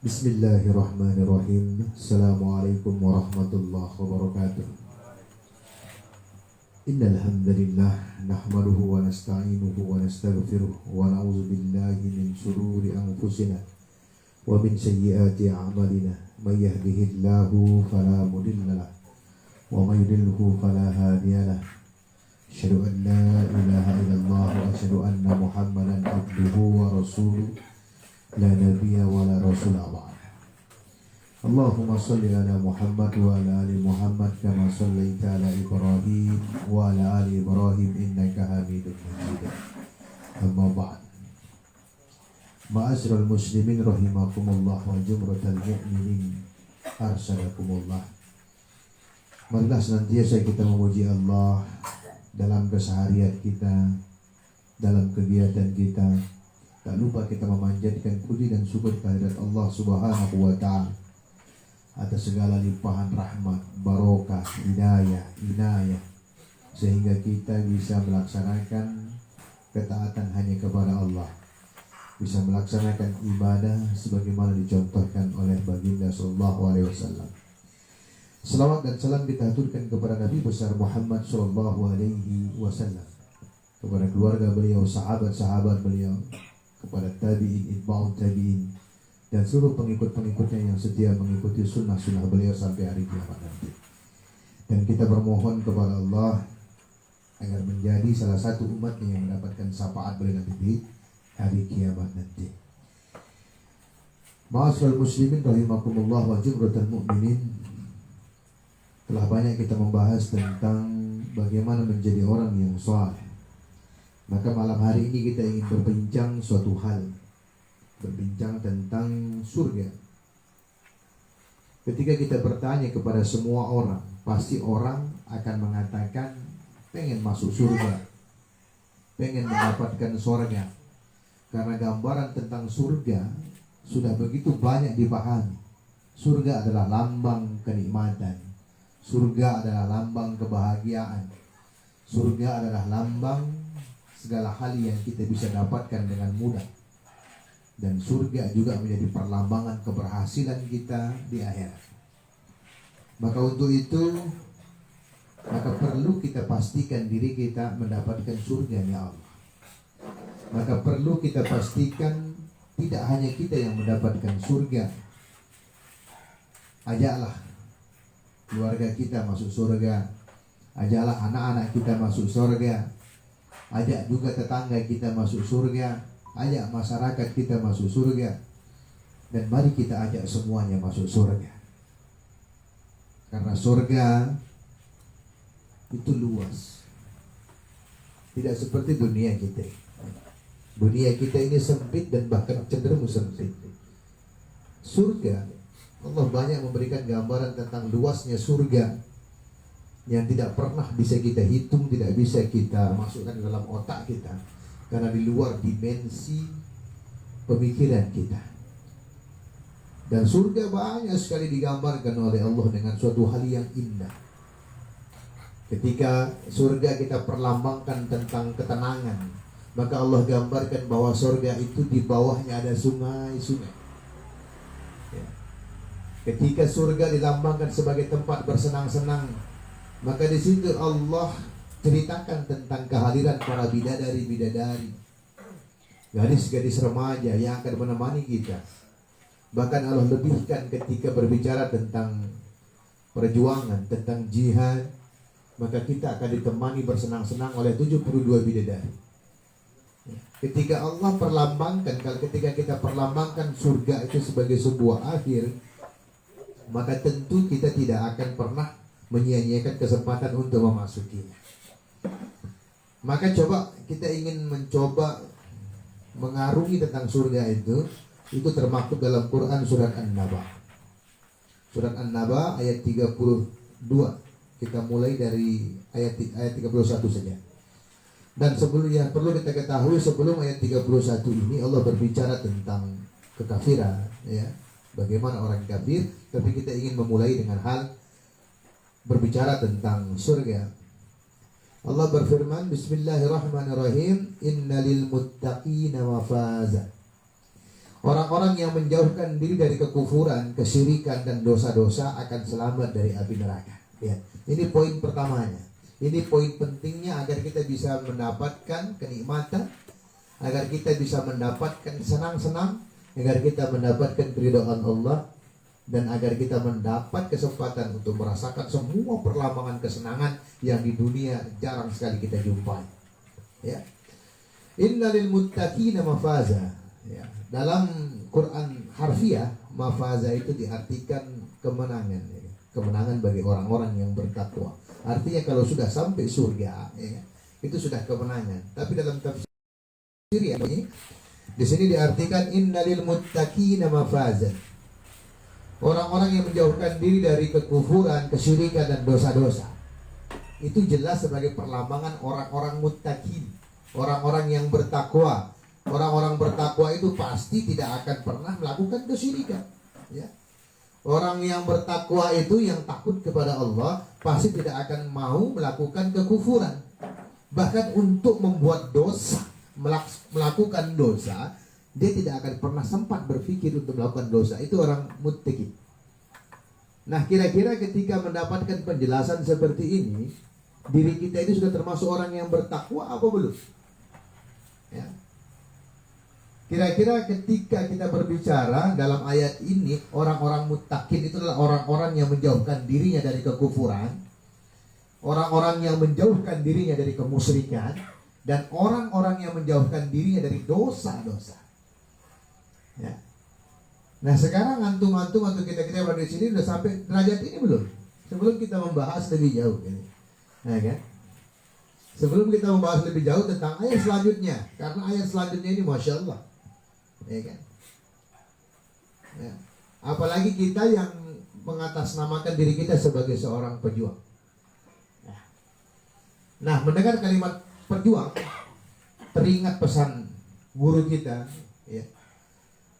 Bismillahirrahmanirrahim. Assalamualaikum warahmatullahi wabarakatuh. Innal hamdalillah nahmaduhu wa nasta'inuhu wa nastaghfiruh wa na'udzu billahi min shururi anfusina wa min sayyiati a'malina. May yahdihillahu fala mudilla lahu wa may yudlilhu fala hadiya lahu. Asyhadu an la ilaha illallah wa asyhadu anna Muhammadan abduhu wa rasuluh. La nabiyya wa la rasula ba'd. Allahumma salli ala Muhammad wa ala ali Muhammad kama sallaita ala Ibrahim wa ala ali Ibrahim innaka Hamidum Majid. Amma ba'd. Ma'asyiral muslimin rahimakumullah wa jumratal mu'minin arsalakumullah. Marilah senantiasa kita memuji Allah dalam keseharian kita, dalam kegiatan kita. Tak lupa kita memanjatkan puji dan syukur kehadirat Allah Subhanahu wa Ta'ala atas segala limpahan rahmat, barokah, hidayah, inayah, sehingga kita bisa melaksanakan ketaatan hanya kepada Allah, bisa melaksanakan ibadah sebagaimana dicontohkan oleh baginda sallallahu alaihi wasallam. Selawat dan salam kita haturkan kepada Nabi besar Muhammad sallallahu alaihi wasallam, kepada keluarga beliau, sahabat-sahabat beliau, kepada tabi'in, itba'ut tabi'in, dan seluruh pengikut-pengikutnya yang setia mengikuti sunnah-sunnah beliau sampai hari kiamat nanti. Dan kita bermohon kepada Allah agar menjadi salah satu umatnya yang mendapatkan syafaat beliau nanti di hari kiamat nanti. Ma'asyiral muslimin rahimakumullah wa jumratal mu'minin. Telah banyak kita membahas tentang bagaimana menjadi orang yang saleh. Maka malam hari ini kita ingin berbincang suatu hal, berbincang tentang surga. Ketika kita bertanya kepada semua orang, pasti orang akan mengatakan pengen masuk surga, pengen mendapatkan surga. Karena gambaran tentang surga sudah begitu banyak dipahami. Surga adalah lambang kenikmatan, surga adalah lambang kebahagiaan, surga adalah lambang segala hal yang kita bisa dapatkan dengan mudah. Dan surga juga menjadi perlambangan keberhasilan kita di akhirat. Maka untuk itu, maka perlu kita pastikan diri kita mendapatkan surga-Nya Allah. Maka perlu kita pastikan tidak hanya kita yang mendapatkan surga. Ajaklah keluarga kita masuk surga, ajaklah anak-anak kita masuk surga, ajak juga tetangga kita masuk surga, ajak masyarakat kita masuk surga, dan mari kita ajak semuanya masuk surga. Karena surga itu luas, tidak seperti dunia kita. Dunia kita ini sempit dan bahkan cenderung sempit. Surga, Allah banyak memberikan gambaran tentang luasnya surga yang tidak pernah bisa kita hitung, tidak bisa kita masukkan dalam otak kita, karena di luar dimensi pemikiran kita. Dan surga banyak sekali digambarkan oleh Allah dengan suatu hal yang indah. Ketika surga kita perlambangkan tentang ketenangan, maka Allah gambarkan bahwa surga itu di bawahnya ada sungai-sungai. Ya. Ketika surga dilambangkan sebagai tempat bersenang-senang, maka di situ Allah ceritakan tentang kehadiran para bidadari-bidadari, gadis-gadis remaja yang akan menemani kita. Bahkan Allah lebihkan ketika berbicara tentang perjuangan, tentang jihad, maka kita akan ditemani bersenang-senang oleh 72 bidadari. Ketika Allah perlambangkan, ketika kita perlambangkan surga itu sebagai sebuah akhir, maka tentu kita tidak akan pernah menyia-nyiakan kesempatan untuk memasukinya. Maka coba kita ingin mencoba mengarungi tentang surga itu termaktub dalam Quran surat An-Naba. Surat An-Naba ayat 32. Kita mulai dari ayat 31 saja. Dan sebelum yang perlu kita ketahui, sebelum ayat 31 ini Allah berbicara tentang kekafiran, ya. Bagaimana orang kafir, tapi kita ingin memulai dengan hal berbicara tentang surga. Allah berfirman, Bismillahirrahmanirrahim, Innalil muttaqina mafaza. Orang-orang yang menjauhkan diri dari kekufuran, kesyirikan, dan dosa-dosa akan selamat dari api neraka. Ya, ini poin pertamanya. Ini poin pentingnya agar kita bisa mendapatkan kenikmatan, agar kita bisa mendapatkan senang-senang, agar kita mendapatkan keridhaan Allah, dan agar kita mendapat kesempatan untuk merasakan semua perlambangan kesenangan yang di dunia jarang sekali kita jumpai. Ya. Innalil muttaqina mafaza. Ya, dalam Quran harfiah, mafaza itu diartikan kemenangan, ya. Kemenangan bagi orang-orang yang bertakwa. Artinya kalau sudah sampai surga, ya, itu sudah kemenangan. Tapi dalam tafsir ya, di sini diartikan innalil muttaqina mafaza. Orang-orang yang menjauhkan diri dari kekufuran, kesyirikan, dan dosa-dosa. Itu jelas sebagai perlambangan orang-orang muttaqin, orang-orang yang bertakwa. Orang-orang bertakwa itu pasti tidak akan pernah melakukan kesyirikan. Ya. Orang yang bertakwa itu yang takut kepada Allah pasti tidak akan mau melakukan kekufuran. Bahkan untuk membuat dosa, melakukan dosa, dia tidak akan pernah sempat berpikir untuk melakukan dosa. Itu orang muttaqin. Nah, kira-kira ketika mendapatkan penjelasan seperti ini, diri kita itu sudah termasuk orang yang bertakwa apa belum? Ya. Kira-kira ketika kita berbicara dalam ayat ini, orang-orang muttaqin itu adalah orang-orang yang menjauhkan dirinya dari kekufuran, orang-orang yang menjauhkan dirinya dari kemusyrikan, dan orang-orang yang menjauhkan dirinya dari dosa-dosa. Ya. Nah, sekarang antum-antum atau kita-kita yang berada di sini sudah sampai derajat ini belum? Sebelum kita membahas lebih jauh, nah, kan? Sebelum kita membahas lebih jauh tentang ayat selanjutnya, karena ayat selanjutnya ini masya Allah, ya kan? Ya. Apalagi kita yang mengatasnamakan diri kita sebagai seorang pejuang. Nah, mendengar kalimat perjuang, teringat pesan guru kita, ya.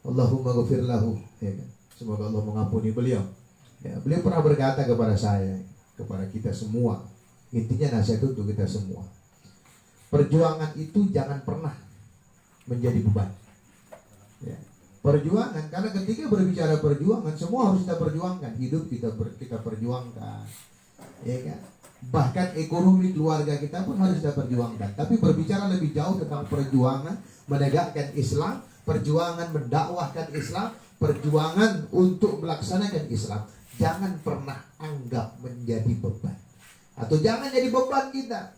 Allahumma ghafir lahu, ya kan? Semoga Allah mengampuni beliau. Ya, beliau pernah berkata kepada saya, kepada kita semua, intinya nasihat untuk kita semua. Perjuangan itu jangan pernah menjadi beban. Ya. Perjuangan, karena ketika berbicara perjuangan, semua harus kita perjuangkan. Hidup kita perjuangkan, ya kan? Bahkan ekonomi keluarga kita pun harus kita perjuangkan. Tapi berbicara lebih jauh tentang perjuangan menegakkan Islam, perjuangan mendakwahkan Islam, perjuangan untuk melaksanakan Islam, jangan pernah anggap menjadi beban, atau jangan jadi beban kita.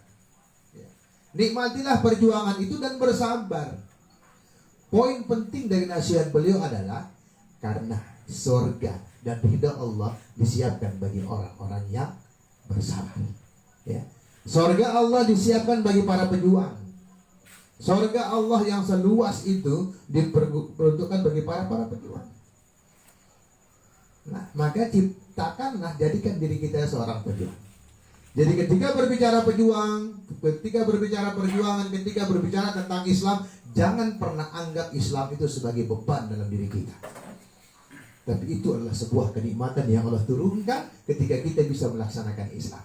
Ya. Nikmatilah perjuangan itu dan bersabar. Poin penting dari nasihat beliau adalah karena surga dan ridha Allah disiapkan bagi orang-orang yang bersabar. Ya. Surga Allah disiapkan bagi para pejuang. Surga Allah yang seluas itu diperuntukkan bagi para pejuang. Nah, maka ciptakanlah, jadikan diri kita seorang pejuang. Jadi ketika berbicara pejuang, ketika berbicara perjuangan, ketika berbicara tentang Islam, jangan pernah anggap Islam itu sebagai beban dalam diri kita. Tapi itu adalah sebuah kenikmatan yang Allah turunkan ketika kita bisa melaksanakan Islam.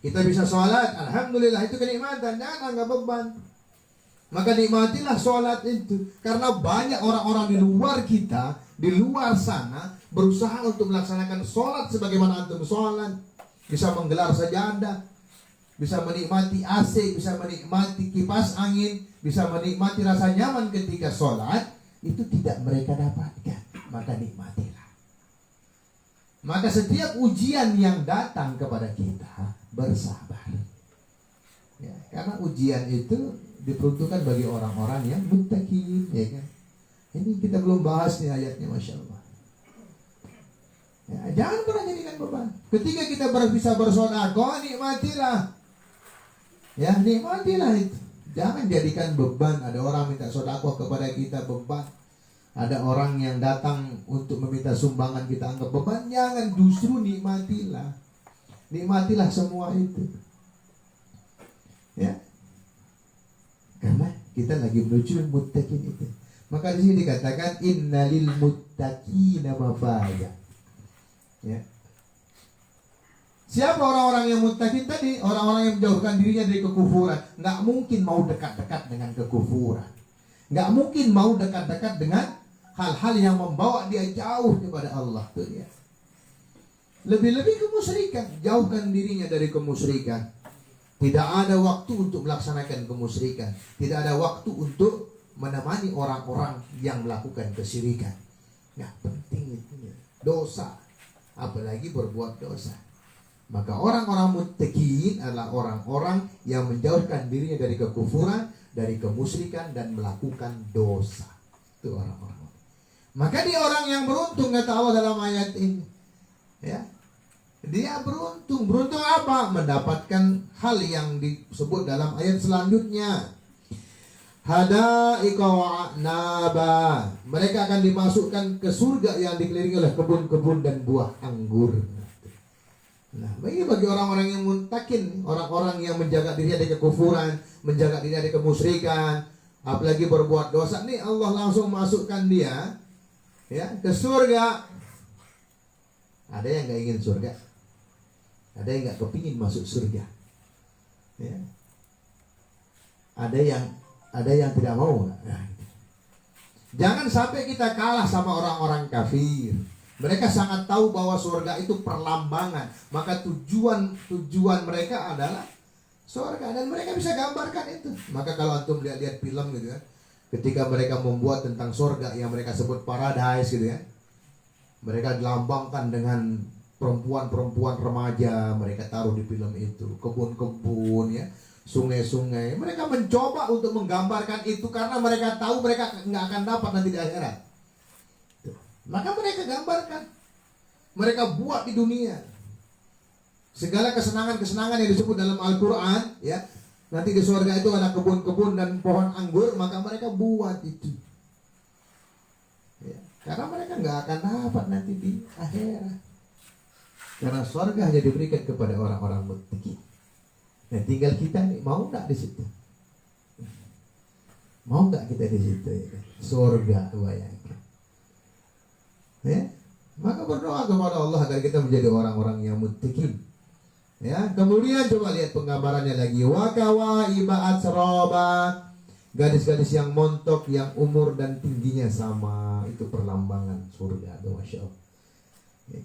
Kita bisa sholat, alhamdulillah, itu kenikmatan, jangan anggap beban. Maka nikmatilah sholat itu. Karena banyak orang-orang di luar kita, di luar sana, berusaha untuk melaksanakan sholat sebagaimana antum sholat. Bisa menggelar sajadah, bisa menikmati AC, bisa menikmati kipas angin, bisa menikmati rasa nyaman ketika sholat. Itu tidak mereka dapatkan. Maka nikmatilah. Maka setiap ujian yang datang kepada kita, bersabar. Ya, karena ujian itu diperuntukkan bagi orang-orang yang muttaqin, ya kan? Ini kita belum bahas nih ayatnya, masya Allah. Ya, jangan pernah jadikan beban. Ketika kita bisa bersedekah, nikmatilah. Ya, nikmatilah itu. Jangan jadikan beban. Ada orang minta sedekah kepada kita, beban. Ada orang yang datang untuk meminta sumbangan, kita anggap beban. Jangan, justru nikmatilah. Nikmatilah semua itu. Ya. Karena kita lagi menuju muttaqin itu. Maka di sini dikatakan innalil muttaqina mafaza. Ya. Siapa orang-orang yang muttaqin tadi? Orang-orang yang menjauhkan dirinya dari kekufuran. Nggak mungkin mau dekat-dekat dengan kekufuran. Nggak mungkin mau dekat-dekat dengan hal-hal yang membawa dia jauh kepada Allah tuh ya. Lebih-lebih kemusyrikan, jauhkan dirinya dari kemusyrikan. Tidak ada waktu untuk melaksanakan kemusyrikan. Tidak ada waktu untuk menemani orang-orang yang melakukan kesyirikan. Nah, penting itu ya. Dosa, apalagi berbuat dosa. Maka orang-orang muttaqin adalah orang-orang yang menjauhkan dirinya dari kekufuran, dari kemusyrikan dan melakukan dosa. Itu orang-orang. Maka dia orang yang beruntung, kata Allah dalam ayat ini. Ya. Dia beruntung. Beruntung apa? Mendapatkan hal yang disebut dalam ayat selanjutnya. Hada'iqa wa'naba. Mereka akan dimasukkan ke surga yang dikelilingi oleh kebun-kebun dan buah anggur. Nah, bagi orang-orang yang muntakin, orang-orang yang menjaga diri dari kekufuran, menjaga diri dari kemusyrikan, apalagi berbuat dosa, nih Allah langsung masukkan dia ya ke surga. Ada yang nggak ingin surga? Ada yang nggak kepingin masuk surga? Ya. Ada yang tidak mau. Nah, jangan sampai kita kalah sama orang-orang kafir. Mereka sangat tahu bahwa surga itu perlambangan. Maka tujuan mereka adalah surga. Dan mereka bisa gambarkan itu. Maka kalau antum lihat film gitu kan, ketika mereka membuat tentang surga yang mereka sebut paradise gitu ya, mereka dilambangkan dengan perempuan-perempuan remaja. Mereka taruh di film itu. Kebun-kebun ya, sungai-sungai. Mereka mencoba untuk menggambarkan itu karena mereka tahu mereka nggak akan dapat nanti di akhirat. Maka mereka gambarkan, mereka buat di dunia segala kesenangan-kesenangan yang disebut dalam Al-Quran ya. Nanti di surga itu ada kebun-kebun dan pohon anggur, maka mereka buat itu ya. Karena mereka nggak akan dapat nanti di akhirat. Karena surga hanya diberikan kepada orang-orang muttaqin. Nah, tinggal kita nih, mau nggak di situ? Mau nggak kita di situ ya? Surga bayangkan. Ya, maka berdoa kepada Allah agar kita menjadi orang-orang yang muttaqin. Ya, kemudian coba lihat penggambarannya lagi. Wa kawaiba atsraba. Gadis-gadis yang montok, yang umur dan tingginya sama. Itu perlambangan surga. Masya Allah. Ya.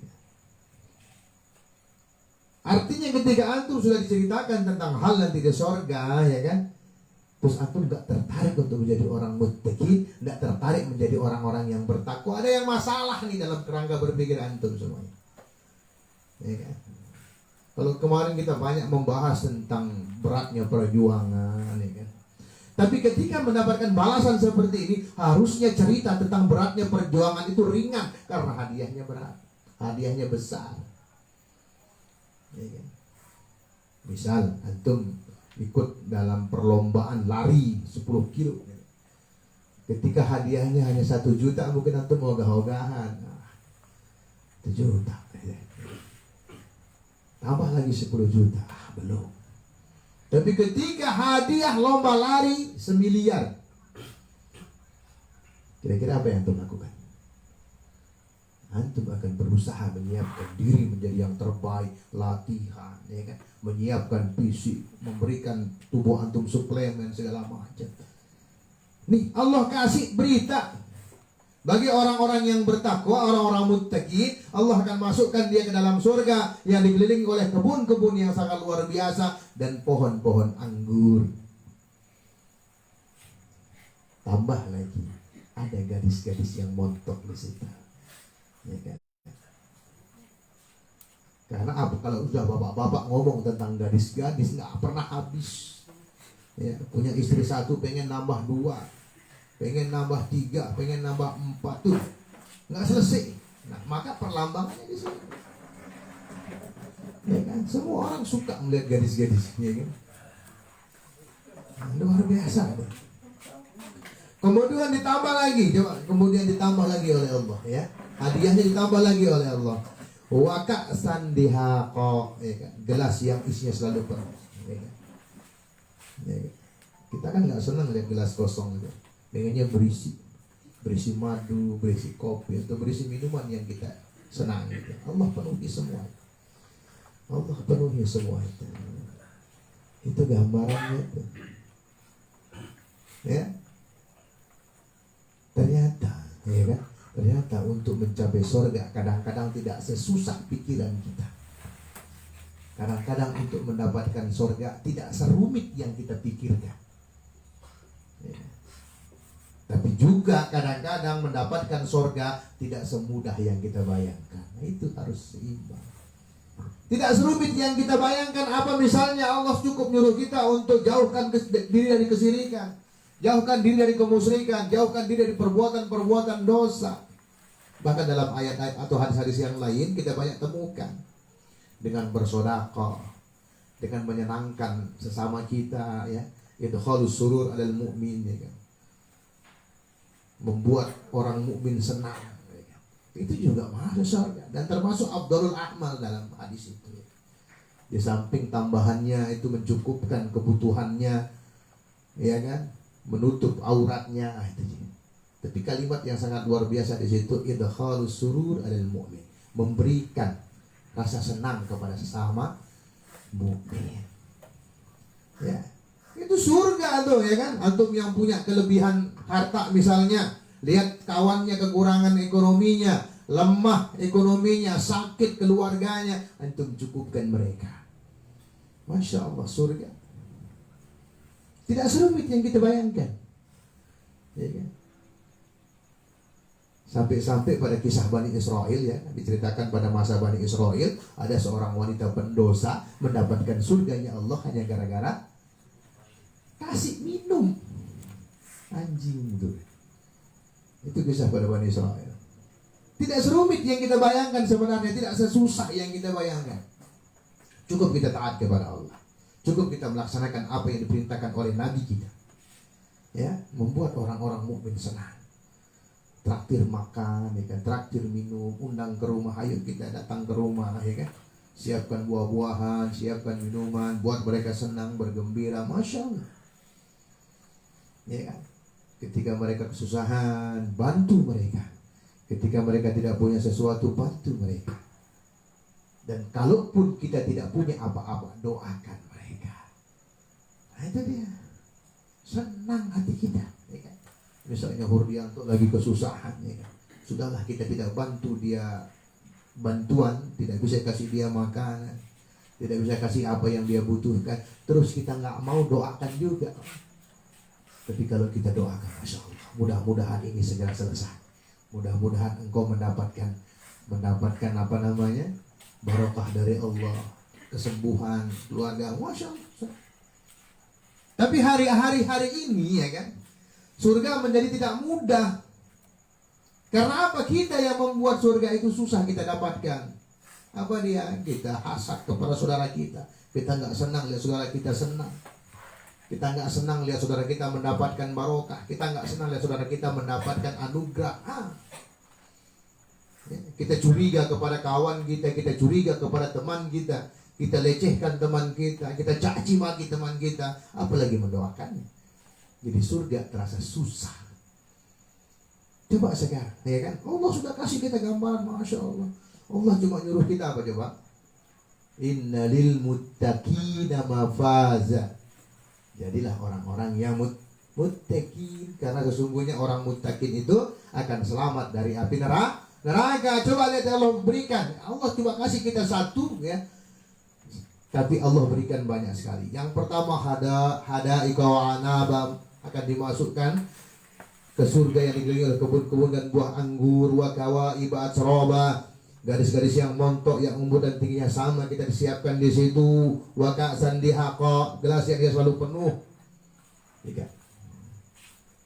Artinya ketika antum sudah diceritakan tentang hal nanti di surga, ya kan? Terus antum gak tertarik untuk menjadi orang muttaqin, gak tertarik menjadi orang-orang yang bertakwa. Ada yang masalah nih dalam kerangka berpikir antum semuanya. Ya kan? Kalau kemarin kita banyak membahas tentang beratnya perjuangan, ya kan? Tapi ketika mendapatkan balasan seperti ini, harusnya cerita tentang beratnya perjuangan itu ringan karena hadiahnya berat, hadiahnya besar. Ya kan? Misal antum ikut dalam perlombaan lari 10 kilo. Ketika hadiahnya hanya 1 juta, mungkin antum ogah-ogahan. 1 juta. Tambah lagi 10 juta. Belum. Tapi ketika hadiah lomba lari 1 miliar, kira-kira apa yang antum lakukan? Antum akan berusaha menyiapkan diri menjadi yang terbaik, latihan, ya kan? Menyiapkan fisik, memberikan tubuh antum suplemen segala macam. Nih Allah kasih berita bagi orang-orang yang bertakwa, orang-orang muttaqin, Allah akan masukkan dia ke dalam surga yang dikelilingi oleh kebun-kebun yang sangat luar biasa dan pohon-pohon anggur. Tambah lagi ada gadis-gadis yang montok di situ. Ya kan? Karena apa? Kalau sudah bapak-bapak ngomong tentang gadis-gadis nggak pernah habis. Ya, punya istri 1 pengen nambah 2, pengen nambah 3, pengen nambah 4 tuh nggak selesai. Nah, maka perlambangannya di sini. Ya kan? Semua orang suka melihat gadis-gadis, ya kan? Nah, luar biasa. Kemudian ditambah lagi, coba kemudian ditambah lagi oleh Allah ya. Hadiahnya ditambah lagi oleh Allah. Wa ka'san dihaqa, ya kan? Gelas yang isinya selalu penuh, ya kan? Ya kan? Kita kan nggak senang lihat gelas kosong gitu. Pengennya berisi madu, berisi kopi atau berisi minuman yang kita senangi. Gitu. Allah penuhi semua. Allah penuhi semua itu. Itu gambarannya itu. Ya. Ternyata, ya kan? Ternyata untuk mencapai surga kadang-kadang tidak sesusah pikiran kita. Kadang-kadang untuk mendapatkan surga tidak serumit yang kita pikirkan. Ya. Tapi juga kadang-kadang mendapatkan surga tidak semudah yang kita bayangkan. Nah, itu harus seimbang. Tidak serumit yang kita bayangkan. Apa misalnya Allah cukup nyuruh kita untuk jauhkan diri dari kesyirikan, jauhkan diri dari kemusyrikan, jauhkan diri dari perbuatan-perbuatan dosa. Bahkan dalam ayat-ayat atau hadis-hadis yang lain kita banyak temukan dengan bersedekah, dengan menyenangkan sesama kita, ya, idkhalus surur alal mu'min, ya kan? Membuat orang mukmin senang, ya kan? Itu juga masuk surga dan termasuk afdhalul a'mal dalam hadis itu. Di samping tambahannya itu mencukupkan kebutuhannya, ya kan, menutup auratnya, itu. Tapi kalimat yang sangat luar biasa di situ, idkhalus surur alal mu'min, memberikan rasa senang kepada sesama mukmin. Ya, itu surga tuh, ya kan? Antum yang punya kelebihan harta misalnya, lihat kawannya kekurangan ekonominya, lemah ekonominya, sakit keluarganya, antum cukupkan mereka. Masya Allah, surga tidak serumit yang kita bayangkan, ya kan? Sampai-sampai pada kisah Bani Israel, ya, diceritakan pada masa Bani Israel ada seorang wanita pendosa mendapatkan surganya Allah hanya gara-gara kasih minum anjing itu. Itu kisah pada Bani Israel. Tidak serumit yang kita bayangkan sebenarnya, tidak sesusah yang kita bayangkan. Cukup kita taat kepada Allah, cukup kita melaksanakan apa yang diperintahkan oleh Nabi kita, ya, membuat orang-orang mukmin senang. Traktir makan, ya kan, traktir minum, undang ke rumah, ayo kita datang ke rumah, ya kan, siapkan buah-buahan, siapkan minuman, buat mereka senang, bergembira, masya Allah, ya kan. Ketika mereka kesusahan, bantu mereka. Ketika mereka tidak punya sesuatu, bantu mereka. Dan kalaupun kita tidak punya apa-apa, doakan mereka. Nah, itu dia, senang hati kita, ya kan. Misalnya Hurdianto lagi kesusahan, ya kan? Sudahlah kita tidak bantu dia bantuan, tidak bisa kasih dia makanan, tidak bisa kasih apa yang dia butuhkan, terus kita nggak mau doakan juga. Tapi kalau kita doakan, masya Allah, mudah-mudahan ini segera selesai, mudah-mudahan engkau mendapatkan apa namanya, barokah dari Allah, kesembuhan keluarga, masya Allah. Tapi hari ini, ya kan, surga menjadi tidak mudah. Karena apa? Kita yang membuat surga itu susah kita dapatkan. Apa dia? Kita hasad kepada saudara kita. Kita nggak senang lihat saudara kita senang. Kita nggak senang lihat saudara kita mendapatkan barokah. Kita nggak senang lihat saudara kita mendapatkan anugerah. Ya, kita curiga kepada kawan kita, kita curiga kepada teman kita, kita lecehkan teman kita, kita caci maki teman kita, apalagi mendoakannya. Jadi surga terasa susah. Coba sekarang, ya kan? Allah sudah kasih kita gambaran, masya Allah. Allah cuma nyuruh kita apa coba? Innalil muttaqina mafaza. Jadilah orang-orang yang muttaqin, karena sesungguhnya orang muttaqin itu akan selamat dari api neraka. Coba lihat Allah berikan. Allah cuma kasih kita satu, ya. Tapi Allah berikan banyak sekali. Yang pertama hadaika wa anabam, akan dimasukkan ke surga yang dikelilingi oleh kebun-kebun dan buah anggur, wa kawaiba atsroba, garis-garis yang montok, yang umur dan tingginya sama, kita disiapkan di situ, wa ka'san dihaqa, gelas yang dia selalu penuh, ya.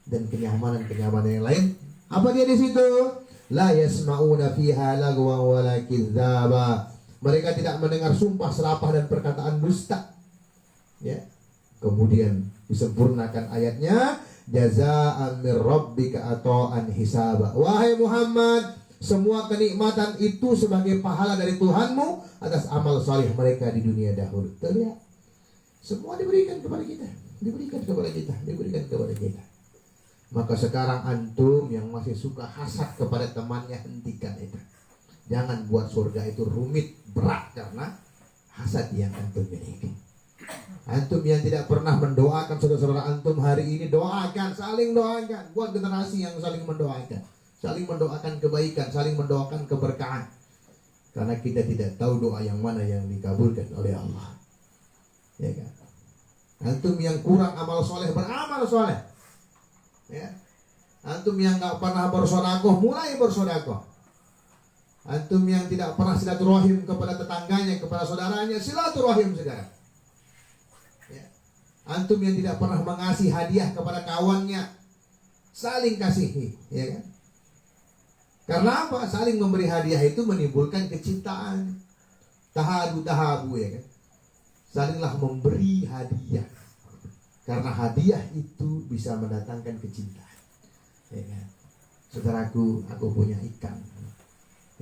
Dan kenyamanan yang lain, apa dia di situ? La yasma'una fiha lagwa wala kidzaba. Mereka tidak mendengar sumpah serapah dan perkataan dusta, ya. Kemudian disempurnakan ayatnya, jazaa'an mir rabbika ata'an hisaba. Wahai Muhammad, semua kenikmatan itu sebagai pahala dari Tuhanmu atas amal saleh mereka di dunia dahulu. Terlihat, semua diberikan kepada kita, diberikan kepada kita. Maka sekarang antum yang masih suka hasad kepada temannya, hentikan itu. Jangan buat surga itu rumit, berat karena hasad yang antum miliki. Antum yang tidak pernah mendoakan saudara-saudara antum hari ini, doakan, saling doakan. Buat generasi yang saling mendoakan, saling mendoakan kebaikan, saling mendoakan keberkahan. Karena kita tidak tahu doa yang mana yang dikabulkan oleh Allah. Ya kan? Antum yang kurang amal soleh, beramal soleh. Ya. Antum yang nggak pernah bersodakoh, mulai bersodakoh. Antum yang tidak pernah silaturahim kepada tetangganya, kepada saudaranya, silaturahim sekarang. Ya. Antum yang tidak pernah mengasih hadiah kepada kawannya, saling kasihi, ya kan? Karena apa? Saling memberi hadiah itu menimbulkan kecintaan. Tahabu, ya kan? Salinglah memberi hadiah. Karena hadiah itu bisa mendatangkan kecintaan. Ya kan? Saudaraku, aku punya ikan.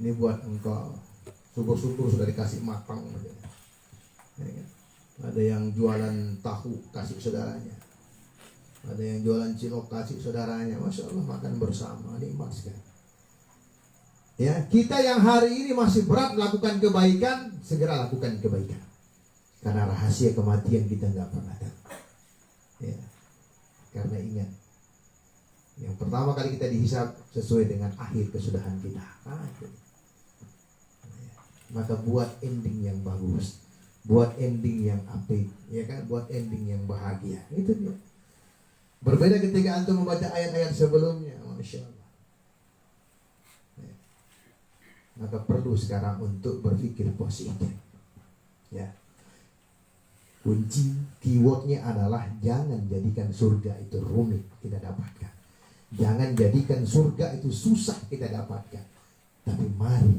Ini buat engkau. Syukur-syukur sudah dikasih matang. Ya kan? Ada yang jualan tahu, kasih saudaranya. Ada yang jualan cilok, kasih saudaranya. Masya Allah, makan bersama, nikmat sekali. Ya, kita yang hari ini masih berat melakukan kebaikan, segera lakukan kebaikan. Karena rahasia kematian kita nggak pernah tahu. Ya, karena ingat, yang pertama kali kita dihisab sesuai dengan akhir kesudahan kita. Maka buat ending yang bagus, buat ending yang apik, ya kan? Buat ending yang bahagia. Itu dia. Berbeda ketika antum membaca ayat-ayat sebelumnya, masya Allah. Ya. Maka perlu sekarang untuk berpikir positif. Ya. Kunci keywordnya adalah jangan jadikan surga itu rumit kita dapatkan. Jangan jadikan surga itu susah kita dapatkan. Tapi mari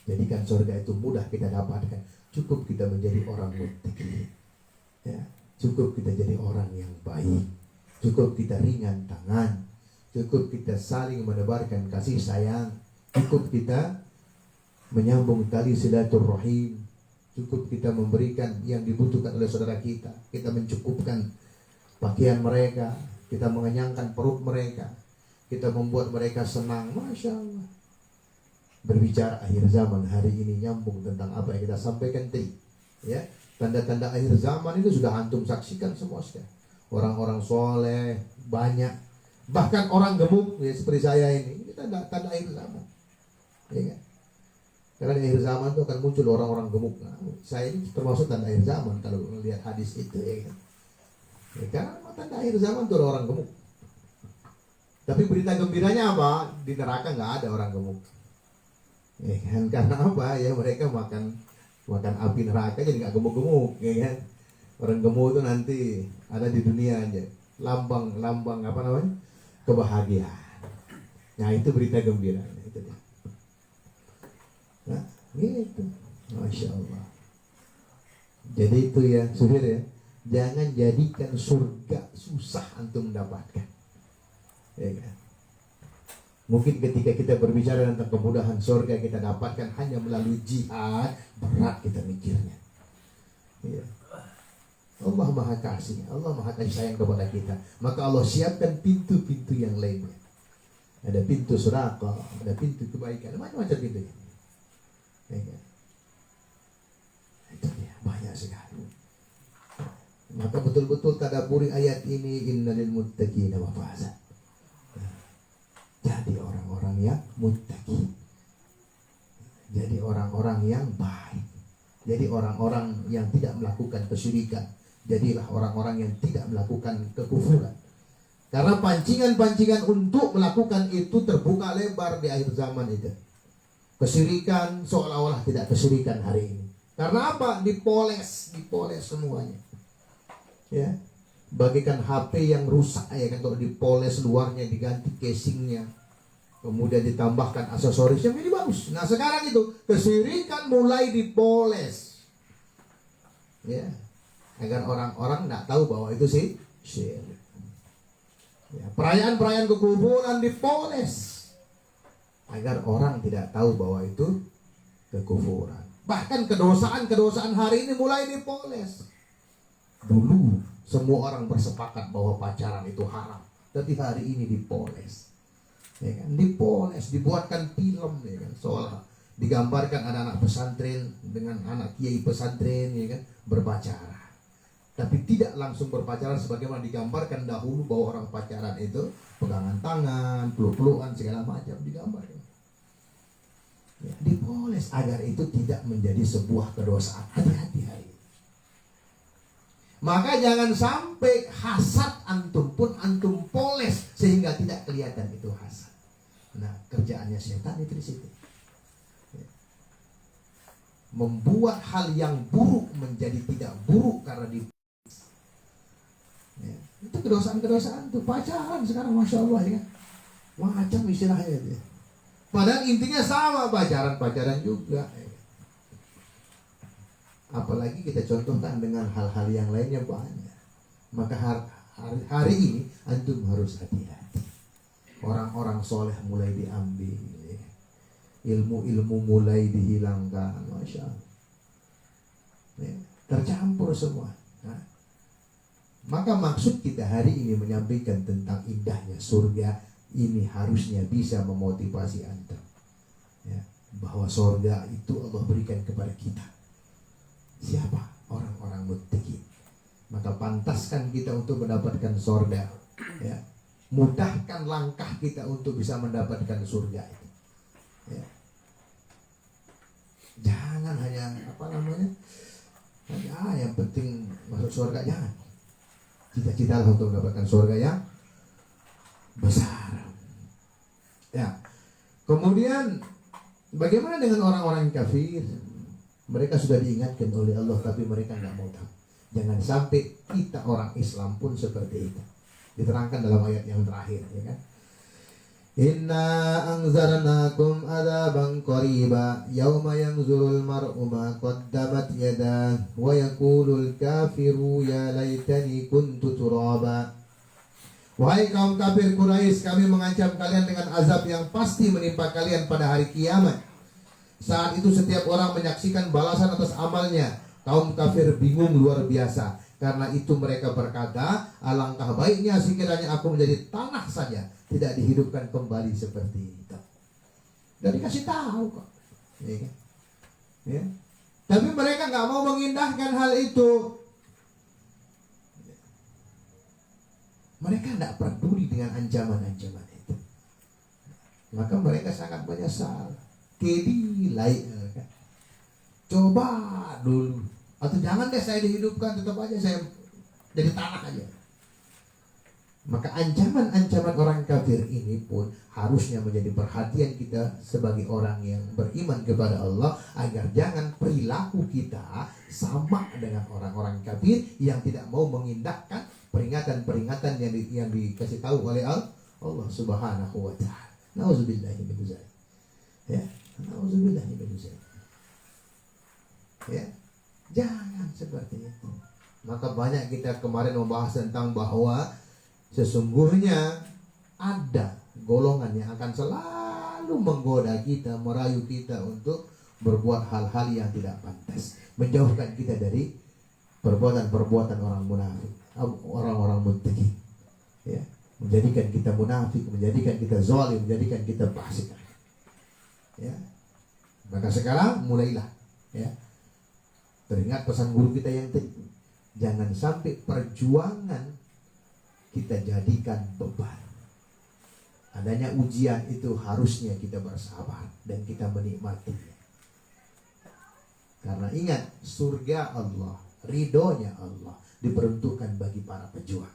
jadikan surga itu mudah kita dapatkan. Cukup kita menjadi orang muttaqi. Ya, cukup kita jadi orang yang baik. Cukup kita ringan tangan. Cukup kita saling menebarkan kasih sayang. Cukup kita menyambung tali silaturahim. Cukup kita memberikan yang dibutuhkan oleh saudara kita. Kita mencukupkan pakaian mereka. Kita mengenyangkan perut mereka. Kita membuat mereka senang. Masya Allah. Berbicara akhir zaman hari ini nyambung tentang apa yang kita sampaikan tadi. Ya, tanda-tanda akhir zaman itu sudah antum saksikan semua sekali. Orang-orang soleh banyak. Bahkan orang gemuk ya, seperti saya ini tanda akhir zaman. Ya kan? Karena di akhir zaman itu akan muncul orang-orang gemuk. Nah, saya ini termasuk tanda akhir zaman kalau melihat hadis itu, ya kan? Ya, karena tanda akhir zaman itu orang gemuk. Tapi berita gembiranya apa? Di neraka nggak ada orang gemuk. Ya kan? Karena apa? Ya mereka makan api neraka jadi nggak gemuk-gemuk, ya kan? Orang gemuk itu nanti ada di dunia aja. Lambang apa namanya? Kebahagiaan. Nah itu berita gembira. Itu dia. Nah, gitu. Masya Allah. Jadi itu ya, sudah ya. Jangan jadikan surga susah antum mendapatkan. Ya kan? Mungkin ketika kita berbicara tentang kemudahan surga kita dapatkan hanya melalui jihad, berat kita mikirnya. Ya. Allah Maha Kasih, Allah Maha Kasih sayang kepada kita. Maka Allah siapkan pintu-pintu yang lainnya. Ada pintu sedekah, ada pintu kebaikan, macam-macam pintunya. Ya, itu dia, banyak sekali. Maka betul-betul tadabburi ayat ini, innalil muttaqina mafaza. Jadi orang-orang yang muttaqi. Jadi orang-orang yang baik. Jadi orang-orang yang tidak melakukan kesyirikan. Jadilah orang-orang yang tidak melakukan kekufuran. Karena pancingan-pancingan untuk melakukan itu terbuka lebar di akhir zaman itu. Kesyirikan seolah-olah tidak kesyirikan hari ini. Karena apa? Dipoles semuanya. Ya. Bagikan HP yang rusak ya kan, kalau dipoles luarnya, diganti casingnya, kemudian ditambahkan aksesorisnya, ini bagus. Nah sekarang itu kesyirikan mulai dipoles. Ya. Agar orang-orang tidak tahu bahwa itu sih syirik. Ya, perayaan-perayaan kekufuran dipoles agar orang tidak tahu bahwa itu kekufuran. Bahkan kedosaan hari ini mulai dipoles. Dulu semua orang bersepakat bahwa pacaran itu haram, tapi hari ini dipoles. Ya kan? Dipoles, dibuatkan film, ya kan? Seolah digambarkan anak-anak pesantren dengan anak kiai pesantren, ya kan? Berpacaran. tapi tidak langsung berpacaran sebagaimana digambarkan dahulu bahwa orang pacaran itu pegangan tangan, peluk-pelukan segala macam digambarkan. Ya, dipoles agar itu tidak menjadi sebuah kedosaan. Hati-hati hari ini. Maka jangan sampai hasad antum pun antum poles sehingga tidak kelihatan itu hasad. Nah, kerjaannya setan itu di situ. Ya. Membuat hal yang buruk menjadi tidak buruk karena di ya. Itu kedosaan-kedosaan tuh pacaran sekarang, masya Allah ya, macam istilahnya itu. Padahal intinya sama, pacaran juga. Apalagi kita contohkan dengan hal-hal yang lainnya banyak. Maka hari ini antum harus hati-hati. Orang-orang soleh mulai diambil, ilmu-ilmu mulai dihilangkan, masya Allah. Tercampur semua. Nah, maka maksud kita hari ini menyampaikan tentang indahnya surga ini harusnya bisa memotivasi antum, ya, bahwa surga itu Allah berikan kepada kita. Siapa? Orang-orang muttaqin. Maka pantaskan kita untuk mendapatkan surga, ya. Mudahkan langkah kita untuk bisa mendapatkan surga itu, ya. Jangan hanya yang penting masuk surga, jangan. Cita-citalah untuk mendapatkan surga yang besar. Ya. Kemudian bagaimana dengan orang-orang kafir? Mereka sudah diingatkan oleh Allah tapi mereka nggak mau tahu. Jangan sampai kita orang Islam pun seperti itu. Diterangkan dalam ayat yang terakhir, ya kan? Inna anzarnakum adaban qariba yauma yanzurul mar'u ma qaddamat yadah wa yaqulul kafiru ya laitani kuntu turaba. Wahai kaum kafir Quraisy, kami mengancam kalian dengan azab yang pasti menimpa kalian pada hari kiamat. Saat itu setiap orang menyaksikan balasan atas amalnya. Kaum kafir bingung luar biasa. Karena itu mereka berkata, alangkah baiknya sekiranya aku menjadi tanah saja, tidak dihidupkan kembali seperti itu. Dan dikasih tahu kok, ya kan? Ya. Tapi mereka nggak mau mengindahkan hal itu. Mereka tidak peduli dengan ancaman-ancaman itu. Maka mereka sangat menyesal. Kedilai, kan? Coba dulu, atau jangan deh saya dihidupkan, tetap aja saya jadi tanah aja. Maka ancaman-ancaman orang kafir ini pun harusnya menjadi perhatian kita sebagai orang yang beriman kepada Allah, agar jangan perilaku kita sama dengan orang-orang kafir yang tidak mau mengindahkan peringatan-peringatan yang dikasih tahu oleh Allah Subhanahu wa taala. Nauzubillahi min dzalik. Ya, nauzubillahi min dzalik. Ya. Jangan seperti itu. Maka banyak kita kemarin membahas tentang bahwa sesungguhnya ada golongan yang akan selalu menggoda kita, merayu kita untuk berbuat hal-hal yang tidak pantas, menjauhkan kita dari perbuatan-perbuatan orang munafik, orang-orang muttaqin, ya, menjadikan kita munafik, menjadikan kita zalim, menjadikan kita fasik. Ya. Maka sekarang mulailah, ya. Teringat pesan guru kita yang tadi, jangan sampai perjuangan kita jadikan beban. Adanya ujian itu harusnya kita bersabar dan kita menikmatinya. Karena ingat, surga Allah, ridhonya Allah diperuntukkan bagi para pejuang.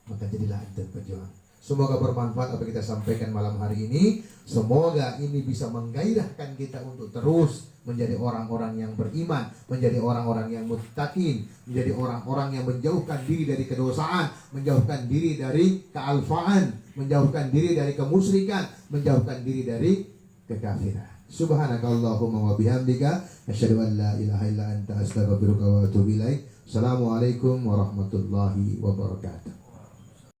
Maka jadilah antum pejuang. Semoga bermanfaat apa kita sampaikan malam hari ini. Semoga ini bisa menggairahkan kita untuk terus menjadi orang-orang yang beriman, menjadi orang-orang yang muttaqin, menjadi orang-orang yang menjauhkan diri dari kedosaan, menjauhkan diri dari kealfaan, menjauhkan diri dari kemusyrikan, menjauhkan diri dari kekafiran. Subhanakallahumma wa bihamdika asyhadu an la ilaha illa anta astaghfiruka wa atubu ilaik. Assalamualaikum warahmatullahi wabarakatuh.